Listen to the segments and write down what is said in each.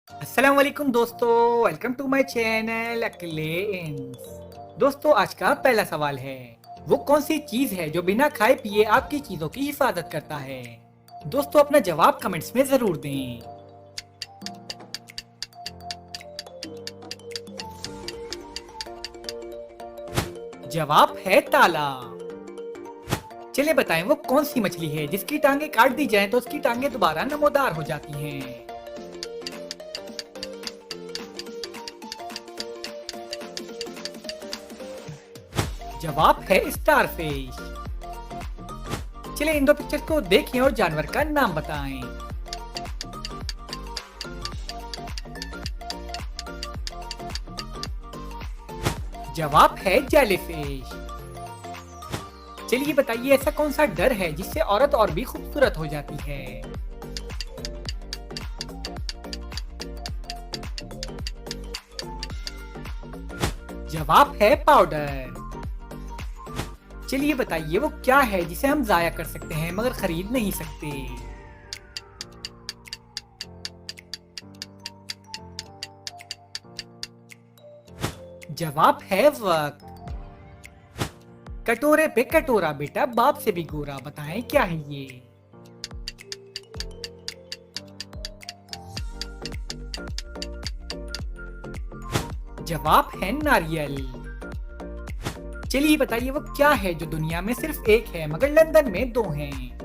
अस्सलाम वालेकुम दोस्तों, वेलकम टू माय चैनल अकलेंस। दोस्तों, आज का पहला सवाल है, वो कौन सी चीज है जो बिना खाए पिए आपकी चीजों की हिफाजत करता है। दोस्तों, अपना जवाब कमेंट्स में जरूर दें। जवाब है ताला। चलिए बताएं, वो कौन सी मछली है जिसकी टांगे काट दी जाएं तो उसकी टांगे दोबारा नमोदार हो जाती हैं। जवाब है स्टारफिश। चलिए इन दो पिक्चर्स को देखें और जानवर का नाम बताएं। जवाब है जेलीफिश। चलिए बताइए, ऐसा कौन सा डर है जिससे औरत और भी खूबसूरत हो जाती है। जवाब है पाउडर। चलिए बताइए, वो क्या है जिसे हम जाया कर सकते हैं मगर खरीद नहीं सकते। जवाब है वक्त। कटोरे पे कटोरा बेटा बाप से भी गोरा, बताएं क्या है ये। जवाब है नारियल। चलिए बताइए, वो क्या है जो दुनिया में सिर्फ एक है मगर लंदन में दो हैं।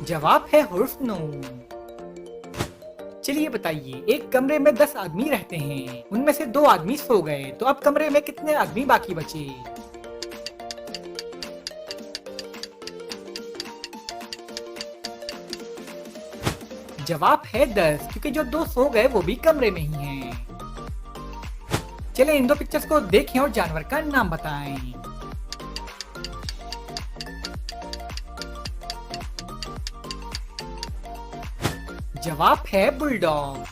जवाब है हुर्फ नून। चलिए बताइए, एक कमरे में 10 आदमी रहते हैं, उनमें से 2 आदमी सो गए, तो अब कमरे में कितने आदमी बाकी बचे। जवाब है 10, क्योंकि जो 2 सो गए वो भी कमरे में ही हैं। चलिए इन दो पिक्चर्स को देखें और जानवर का नाम बताएं। जवाब है बुलडॉग।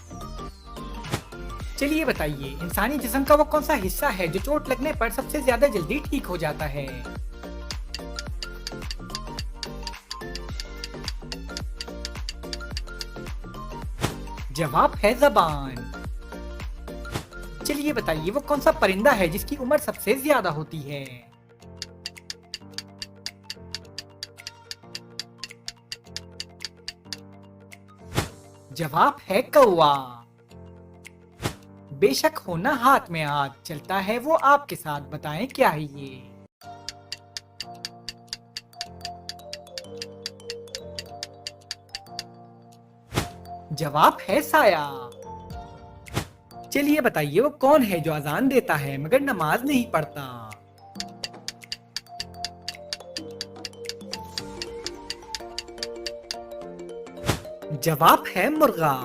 चलिए बताइए, इंसानी जिस्म का वो कौन सा हिस्सा है जो चोट लगने पर सबसे ज्यादा जल्दी ठीक हो जाता है। जवाब है ज़बान। चलिए बताइए, वो कौन सा परिंदा है जिसकी उम्र सबसे ज्यादा होती है। जवाब है कौवा। बेशक हो ना हाथ में हाथ, चलता है वो आपके साथ, बताएं क्या है ये। जवाब है साया। चलिए बताइए, वो कौन है जो अजान देता है मगर नमाज नहीं पढ़ता। जवाब है मुर्गा।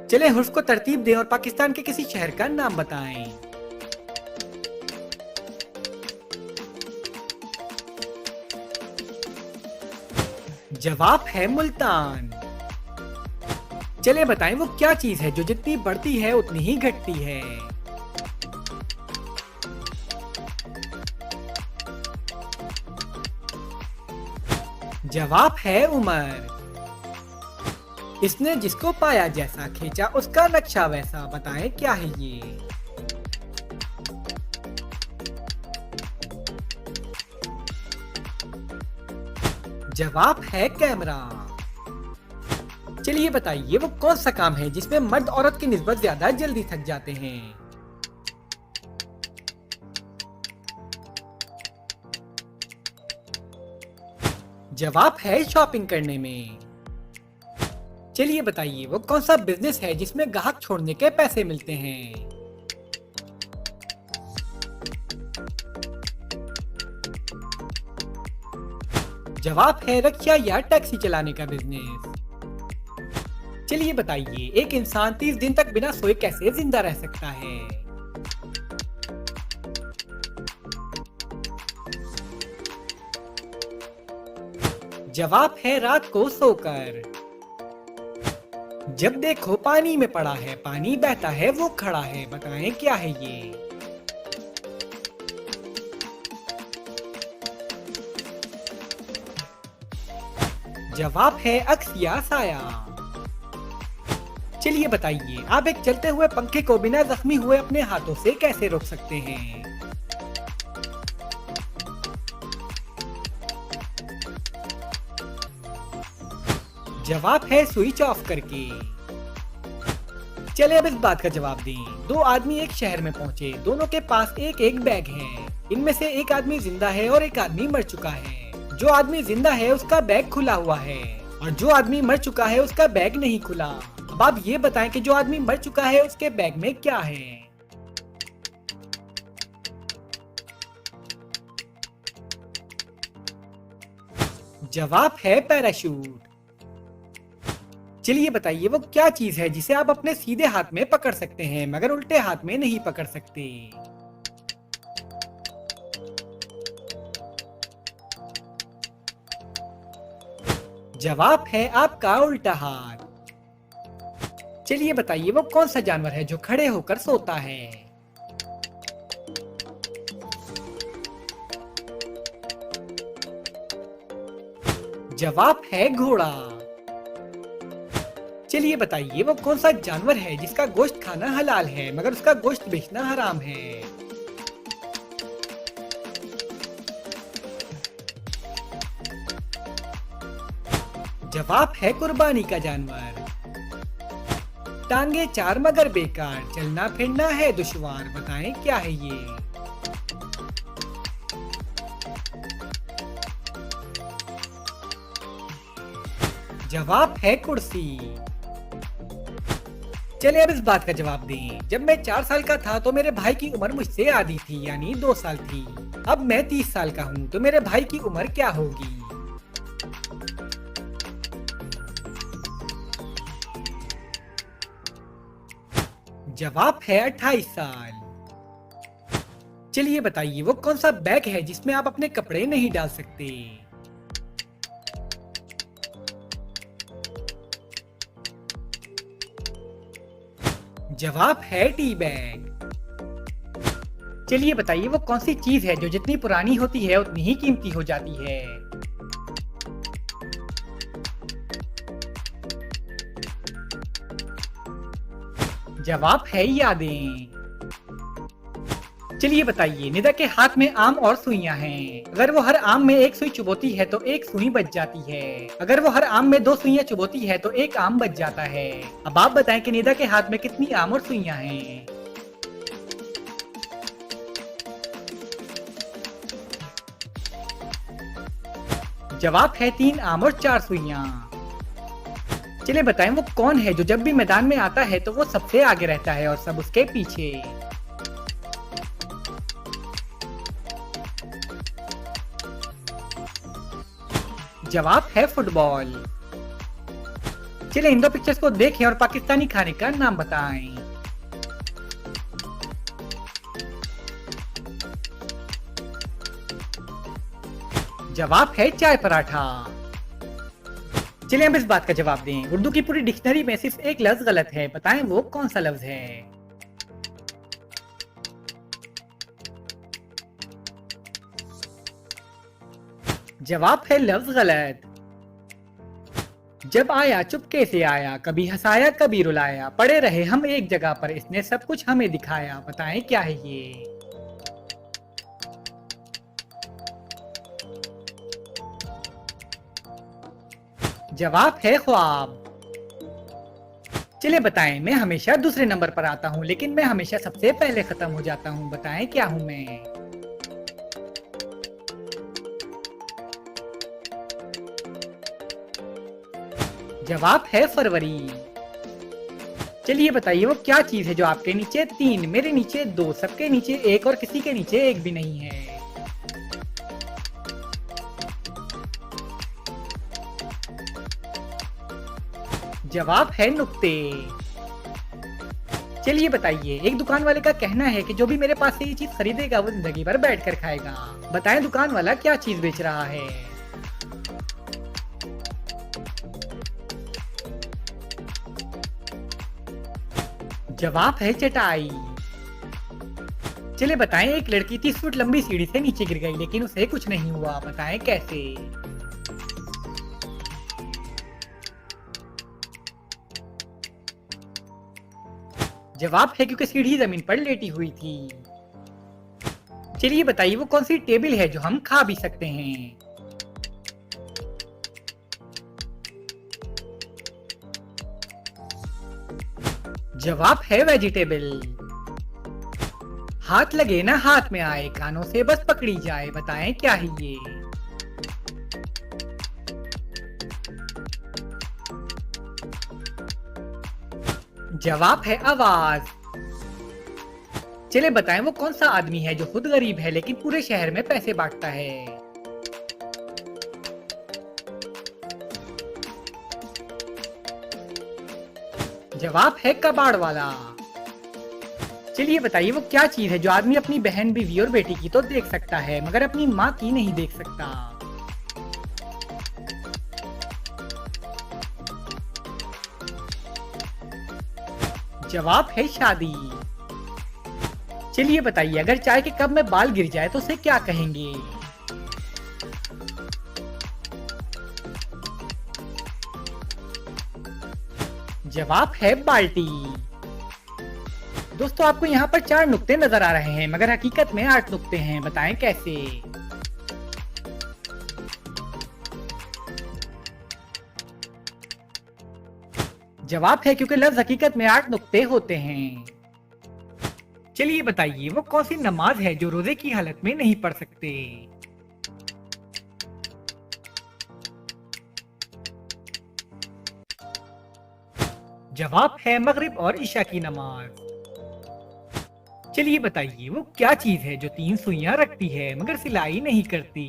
चले हुर्फ को तरतीब दें और पाकिस्तान के किसी शहर का नाम बताएं। जवाब है मुल्तान। चले बताएं, वो क्या चीज है जो जितनी बढ़ती है उतनी ही घटती है। जवाब है उमर। इसने जिसको पाया जैसा खींचा उसका नक्शा वैसा, बताएं क्या है ये। जवाब है कैमरा। चलिए बताइए, वो कौन सा काम है जिसमें मर्द औरत की निस्बत ज्यादा जल्दी थक जाते हैं। जवाब है शॉपिंग करने में। चलिए बताइए, वो कौन सा बिजनेस है जिसमें ग्राहक छोड़ने के पैसे मिलते हैं। जवाब है रिक्शा या टैक्सी चलाने का बिजनेस। चलिए बताइए, एक इंसान 30 दिन तक बिना सोए कैसे जिंदा रह सकता है। जवाब है रात को सोकर। जब देखो पानी में पड़ा है, पानी बहता है वो खड़ा है, बताएं क्या है ये। जवाब है अक्स या साया। चलिए बताइए, आप एक चलते हुए पंखे को बिना जख्मी हुए अपने हाथों से कैसे रोक सकते हैं? जवाब है स्विच ऑफ करके। चलिए अब इस बात का जवाब दें। दो आदमी एक शहर में पहुंचे, दोनों के पास एक एक बैग है। इनमें से एक आदमी जिंदा है और एक आदमी मर चुका है। जो आदमी जिंदा है उसका बैग खुला हुआ है और जो आदमी मर चुका है उसका बैग नहीं खुला। अब आप ये बताएं कि जो आदमी मर चुका है उसके बैग में क्या है? जवाब है पैराशूट। चलिए बताइए, वो क्या चीज है जिसे आप अपने सीधे हाथ में पकड़ सकते हैं मगर उल्टे हाथ में नहीं पकड़ सकते? जवाब है आपका उल्टा हाथ। चलिए बताइए, वो कौन सा जानवर है जो खड़े होकर सोता है? जवाब है घोड़ा। चलिए बताइए, वो कौन सा जानवर है जिसका गोश्त खाना हलाल है मगर उसका गोश्त बेचना हराम है? जवाब है कुर्बानी का जानवर। टांगे चार मगर बेकार, चलना फिरना है दुश्वार, बताएं क्या है ये? जवाब है कुर्सी। चलिए अब इस बात का जवाब दें। जब मैं 4 साल का था तो मेरे भाई की उम्र मुझसे आधी थी, यानी 2 साल थी। अब मैं 30 साल का हूँ तो मेरे भाई की उम्र क्या होगी? जवाब है 28 साल। चलिए बताइए, वो कौन सा बैग है जिसमें आप अपने कपड़े नहीं डाल सकते? जवाब है टी बैग। चलिए बताइए, वो कौन सी चीज है जो जितनी पुरानी होती है उतनी ही कीमती हो जाती है? जवाब है यादें। चलिए बताइए, निदा के हाथ में आम और सुइयां हैं। अगर वो हर आम में एक सुई चुभोती है तो एक सुई बच जाती है। अगर वो हर आम में 2 सुइयां चुभोती है तो एक आम बच जाता है। अब आप बताएं कि निदा के हाथ में कितनी आम और सुइयां हैं? जवाब है 3 आम और 4 सुइयां। चलिए बताएं, वो कौन है जो जब भी मैदान में आता है तो वो सबसे आगे रहता है और सब उसके पीछे? जवाब है फुटबॉल। चलिए इन 2 पिक्चर्स को देखें और पाकिस्तानी खाने का नाम बताएं। जवाब है चाय पराठा। चलिए हम इस बात का जवाब दें। उर्दू की पूरी डिक्शनरी में सिर्फ एक लफ्ज गलत है, बताएं वो कौन सा लफ्ज है? जवाब है लफ्ज गलत। जब आया चुपके से आया, कभी हंसाया कभी रुलाया, पड़े रहे हम एक जगह पर, इसने सब कुछ हमें दिखाया, बताएं क्या है ये? जवाब है ख्वाब। चलिए बताएं, मैं हमेशा दूसरे नंबर पर आता हूँ लेकिन मैं हमेशा सबसे पहले खत्म हो जाता हूँ, बताएं क्या हूँ मैं? जवाब है फरवरी। चलिए बताइए, वो क्या चीज है जो आपके नीचे 3, मेरे नीचे 2, सबके नीचे 1 और किसी के नीचे 1 भी नहीं है? जवाब है नुक्ते। चलिए बताइए, एक दुकान वाले का कहना है कि जो भी मेरे पास से ये चीज खरीदेगा वो जिंदगी भर बैठ कर खाएगा, बताएं दुकान वाला क्या चीज बेच रहा है? जवाब है चटाई। चलिए बताएं, एक लड़की 30 फुट लंबी सीढ़ी से नीचे गिर गई लेकिन उसे कुछ नहीं हुआ, बताएं कैसे? जवाब है क्योंकि सीढ़ी जमीन पर लेटी हुई थी। चलिए बताइए वो कौन सी टेबल है जो हम खा भी सकते हैं। जवाब है वेजिटेबल। हाथ लगे ना हाथ में आए, कानों से बस पकड़ी जाए, बताएं क्या है ये। जवाब है आवाज। चले बताएं वो कौन सा आदमी है जो खुद गरीब है लेकिन पूरे शहर में पैसे बांटता है। जवाब है कबाड़ वाला। चलिए बताइए वो क्या चीज है जो आदमी अपनी बहन, बीवी और बेटी की तो देख सकता है मगर अपनी माँ की नहीं देख सकता। जवाब है शादी। चलिए बताइए अगर चाय के कप में बाल गिर जाए तो उसे क्या कहेंगे। जवाब है बाल्टी। दोस्तों आपको यहाँ पर 4 नुक्ते नजर आ रहे हैं मगर हकीकत में 8 नुक्ते हैं, बताएं कैसे। जवाब है क्योंकि लफ्ज हकीकत में 8 नुक्ते होते हैं। चलिए बताइए वो कौन सी नमाज है जो रोजे की हालत में नहीं पढ़ सकते। जवाब है मगरिब और इशा की नमाज। चलिए बताइए वो क्या चीज है जो 3 सुइयां रखती है मगर सिलाई नहीं करती।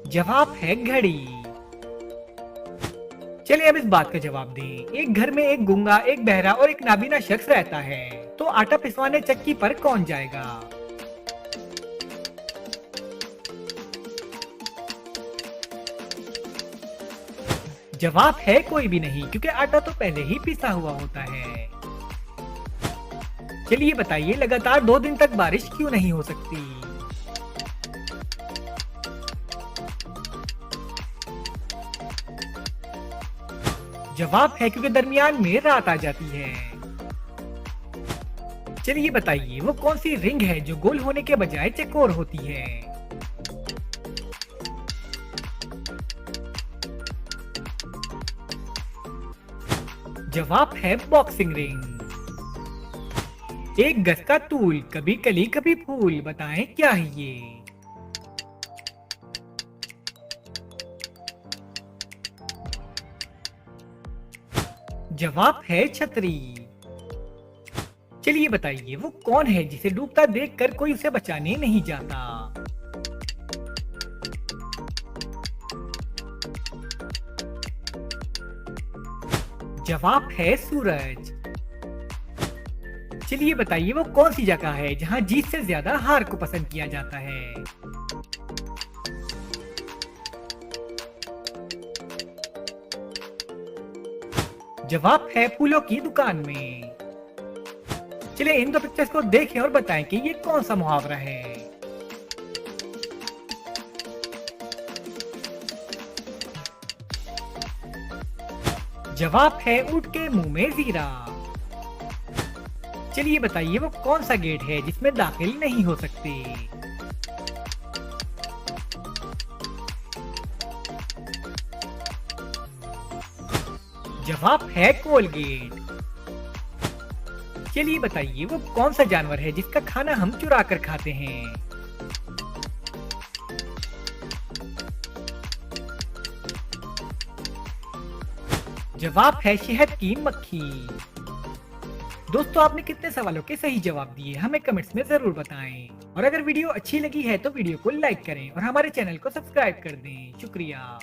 जवाब है घड़ी। चलिए अब इस बात का जवाब दें। एक घर में एक गूंगा, एक बहरा और एक नाबीना शख्स रहता है, तो आटा पिसवाने चक्की पर कौन जाएगा। जवाब है कोई भी नहीं क्योंकि आटा तो पहले ही पिसा हुआ होता है। चलिए बताइए लगातार 2 दिन तक बारिश क्यों नहीं हो सकती। जवाब है क्योंकि दरमियान में रात आ जाती है। चलिए बताइए वो कौन सी रिंग है जो गोल होने के बजाय चौकोर होती है। जवाब है बॉक्सिंग रिंग। एक गज का तूल, कभी कली कभी फूल, बताएं क्या है ये। जवाब है छतरी। चलिए बताइए वो कौन है जिसे डूबता देखकर कोई उसे बचाने नहीं जाता। जवाब है सूरज। चलिए बताइए वो कौन सी जगह है जहां जीत से ज्यादा हार को पसंद किया जाता है। जवाब है फूलों की दुकान में। चलिए इन 2 पिक्चर्स को देखें और बताएं कि ये कौन सा मुहावरा है। जवाब है ऊंट के मुंह में जीरा। चलिए बताइए वो कौन सा गेट है जिसमें दाखिल नहीं हो सकते। जवाब है कोलगेट। चलिए बताइए वो कौन सा जानवर है जिसका खाना हम चुरा कर खाते हैं। जवाब है शहद की मक्खी। दोस्तों आपने कितने सवालों के सही जवाब दिए हमें कमेंट्स में जरूर बताएं। और अगर वीडियो अच्छी लगी है तो वीडियो को लाइक करें और हमारे चैनल को सब्सक्राइब कर दें। शुक्रिया।